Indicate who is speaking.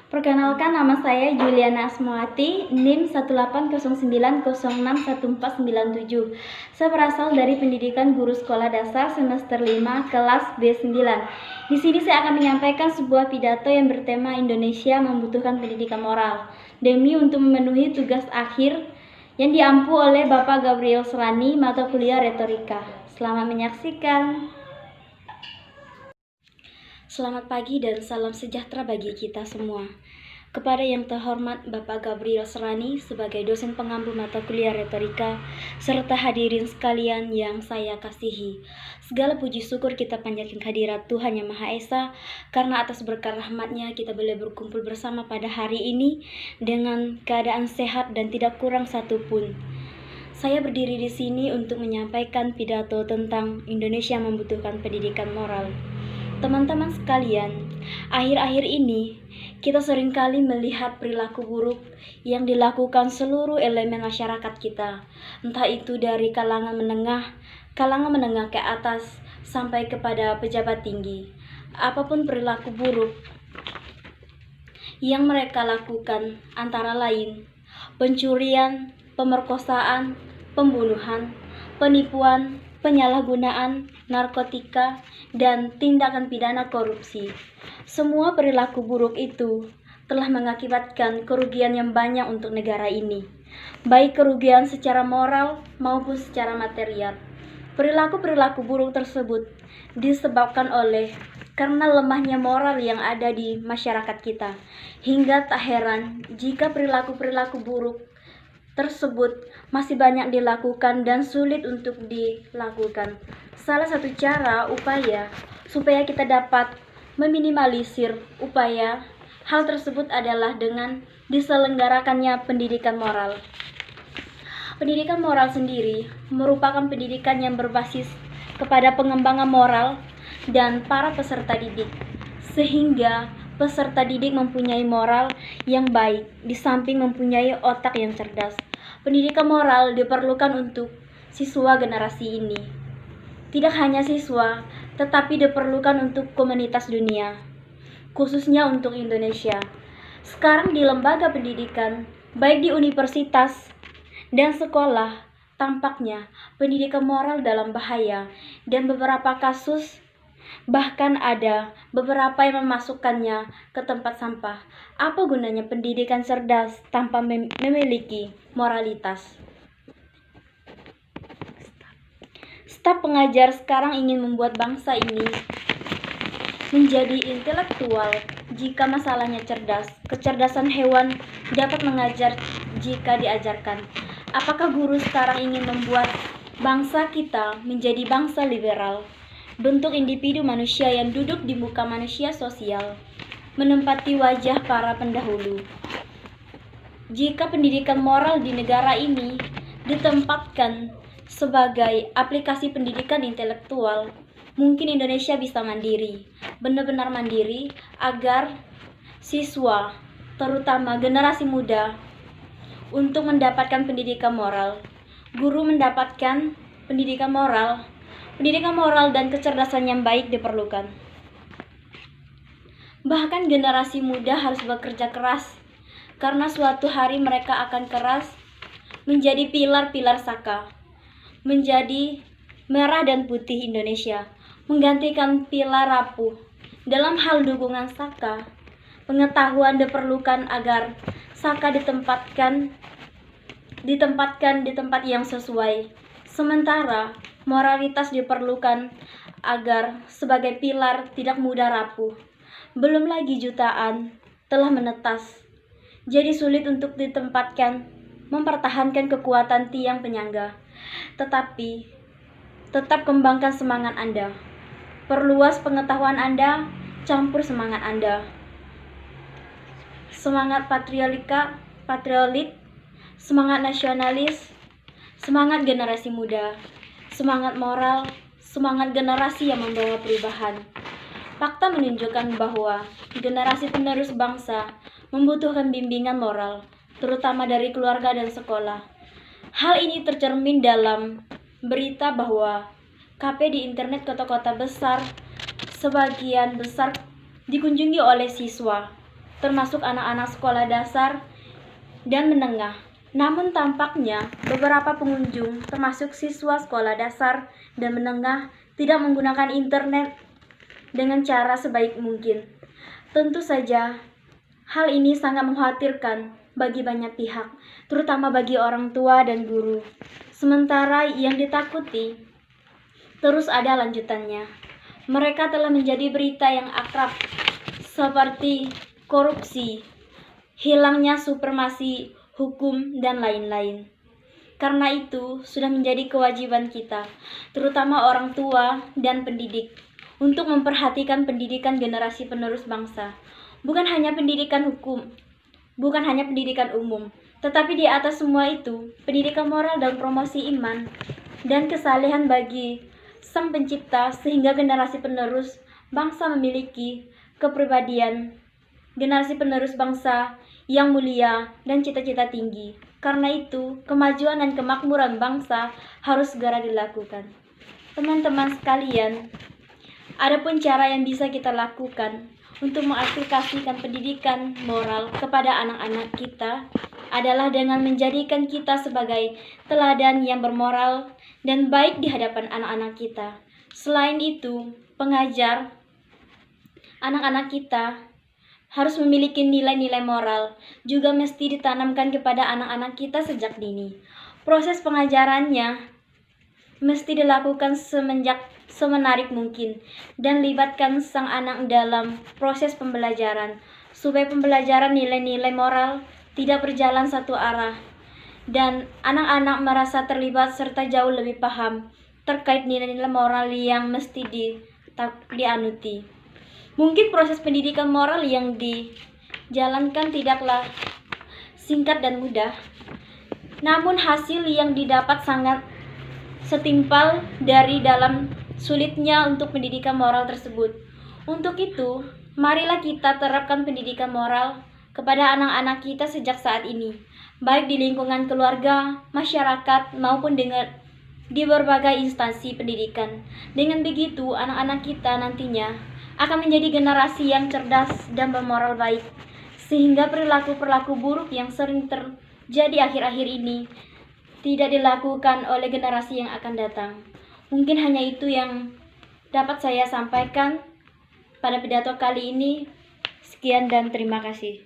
Speaker 1: Perkenalkan, nama saya Juliana Asmawati, NIM 18090611497. Saya berasal dari Pendidikan Guru Sekolah Dasar semester 5 kelas B9. Di sini saya akan menyampaikan sebuah pidato yang bertema Indonesia membutuhkan pendidikan moral demi untuk memenuhi tugas akhir yang diampu oleh Bapak Gabriel Serani, mata kuliah retorika. Selamat menyaksikan. Selamat pagi dan salam sejahtera bagi kita semua. Kepada yang terhormat Bapak Gabriel Serani sebagai dosen pengampu mata kuliah retorika, serta hadirin sekalian yang saya kasihi. Segala puji syukur kita panjatkan kehadirat Tuhan Yang Maha Esa, karena atas berkat rahmat-Nya kita boleh berkumpul bersama pada hari ini dengan keadaan sehat dan tidak kurang satupun. Saya berdiri di sini untuk menyampaikan pidato tentang Indonesia membutuhkan pendidikan moral. Teman-teman sekalian, akhir-akhir ini kita seringkali melihat perilaku buruk yang dilakukan seluruh elemen masyarakat kita, entah itu dari kalangan menengah ke atas, sampai kepada pejabat tinggi. Apapun perilaku buruk yang mereka lakukan, antara lain pencurian, pemerkosaan, pembunuhan, penipuan, penyalahgunaan narkotika, dan tindakan pidana korupsi. Semua perilaku buruk itu telah mengakibatkan kerugian yang banyak untuk negara ini, baik kerugian secara moral maupun secara material. Perilaku-perilaku buruk tersebut disebabkan karena lemahnya moral yang ada di masyarakat kita, hingga tak heran jika perilaku-perilaku buruk tersebut masih banyak dilakukan dan sulit untuk dilakukan. Salah satu cara upaya supaya kita dapat meminimalisir upaya hal tersebut adalah dengan diselenggarakannya pendidikan moral. Pendidikan moral sendiri merupakan pendidikan yang berbasis kepada pengembangan moral dan para peserta didik, sehingga peserta didik mempunyai moral yang baik di samping mempunyai otak yang cerdas. Pendidikan moral diperlukan untuk siswa generasi ini. Tidak hanya siswa, tetapi diperlukan untuk komunitas dunia, khususnya untuk Indonesia. Sekarang di lembaga pendidikan, baik di universitas dan sekolah, tampaknya pendidikan moral dalam bahaya, dan beberapa kasus bahkan ada beberapa yang memasukkannya ke tempat sampah. Apa gunanya pendidikan cerdas tanpa memiliki moralitas? Staf pengajar sekarang ingin membuat bangsa ini menjadi intelektual jika masalahnya cerdas. Kecerdasan hewan dapat mengajar jika diajarkan. Apakah guru sekarang ingin membuat bangsa kita menjadi bangsa liberal? Bentuk individu manusia yang duduk di muka manusia sosial, menempati wajah para pendahulu. Jika pendidikan moral di negara ini ditempatkan sebagai aplikasi pendidikan intelektual, mungkin Indonesia bisa mandiri, benar-benar mandiri, agar siswa, terutama generasi muda, untuk mendapatkan pendidikan moral. Guru mendapatkan pendidikan moral dan kecerdasan yang baik diperlukan. Bahkan generasi muda harus bekerja keras, karena suatu hari mereka akan keras menjadi pilar-pilar Saka, menjadi merah dan putih Indonesia, menggantikan pilar rapuh. Dalam hal dukungan Saka, pengetahuan diperlukan agar Saka ditempatkan di tempat yang sesuai. Sementara moralitas diperlukan agar sebagai pilar tidak mudah rapuh. Belum lagi jutaan telah menetas, jadi sulit untuk ditempatkan, mempertahankan kekuatan tiang penyangga. Tetapi tetap kembangkan semangat Anda, perluas pengetahuan Anda, campur semangat Anda. Semangat patriotik, semangat nasionalis, semangat generasi muda, semangat moral, semangat generasi yang membawa perubahan. Fakta menunjukkan bahwa generasi penerus bangsa membutuhkan bimbingan moral, terutama dari keluarga dan sekolah. Hal ini tercermin dalam berita bahwa kafe di internet kota-kota besar sebagian besar dikunjungi oleh siswa. termasuk anak-anak sekolah dasar dan menengah. Namun tampaknya beberapa pengunjung, termasuk siswa sekolah dasar dan menengah, tidak menggunakan internet dengan cara sebaik mungkin. Tentu saja, hal ini sangat mengkhawatirkan bagi banyak pihak, terutama bagi orang tua dan guru. Sementara yang ditakuti terus ada lanjutannya. Mereka telah menjadi berita yang akrab, seperti korupsi, hilangnya supremasi hukum, dan lain-lain. Karena itu, sudah menjadi kewajiban kita, terutama orang tua dan pendidik, untuk memperhatikan pendidikan generasi penerus bangsa. Bukan hanya pendidikan hukum, bukan hanya pendidikan umum, tetapi di atas semua itu, pendidikan moral dan promosi iman dan kesalehan bagi Sang Pencipta, sehingga generasi penerus bangsa memiliki kepribadian generasi penerus bangsa yang mulia dan cita-cita tinggi. Karena itu, kemajuan dan kemakmuran bangsa harus segera dilakukan. Teman-teman sekalian, adapun cara yang bisa kita lakukan untuk mengaplikasikan pendidikan moral kepada anak-anak kita adalah dengan menjadikan kita sebagai teladan yang bermoral dan baik di hadapan anak-anak kita. Selain itu, pengajar anak-anak kita harus memiliki nilai-nilai moral, juga mesti ditanamkan kepada anak-anak kita sejak dini. Proses pengajarannya mesti dilakukan semenarik mungkin dan libatkan sang anak dalam proses pembelajaran, supaya pembelajaran nilai-nilai moral tidak berjalan satu arah dan anak-anak merasa terlibat serta jauh lebih paham terkait nilai-nilai moral yang mesti dianuti. Mungkin proses pendidikan moral yang dijalankan tidaklah singkat dan mudah, namun hasil yang didapat sangat setimpal dari dalam sulitnya untuk pendidikan moral tersebut. Untuk itu, marilah kita terapkan pendidikan moral kepada anak-anak kita sejak saat ini, baik di lingkungan keluarga, masyarakat, maupun di berbagai instansi pendidikan. Dengan begitu, anak-anak kita nantinya akan menjadi generasi yang cerdas dan bermoral baik, sehingga perilaku-perilaku buruk yang sering terjadi akhir-akhir ini tidak dilakukan oleh generasi yang akan datang. Mungkin hanya itu yang dapat saya sampaikan pada pidato kali ini. Sekian dan terima kasih.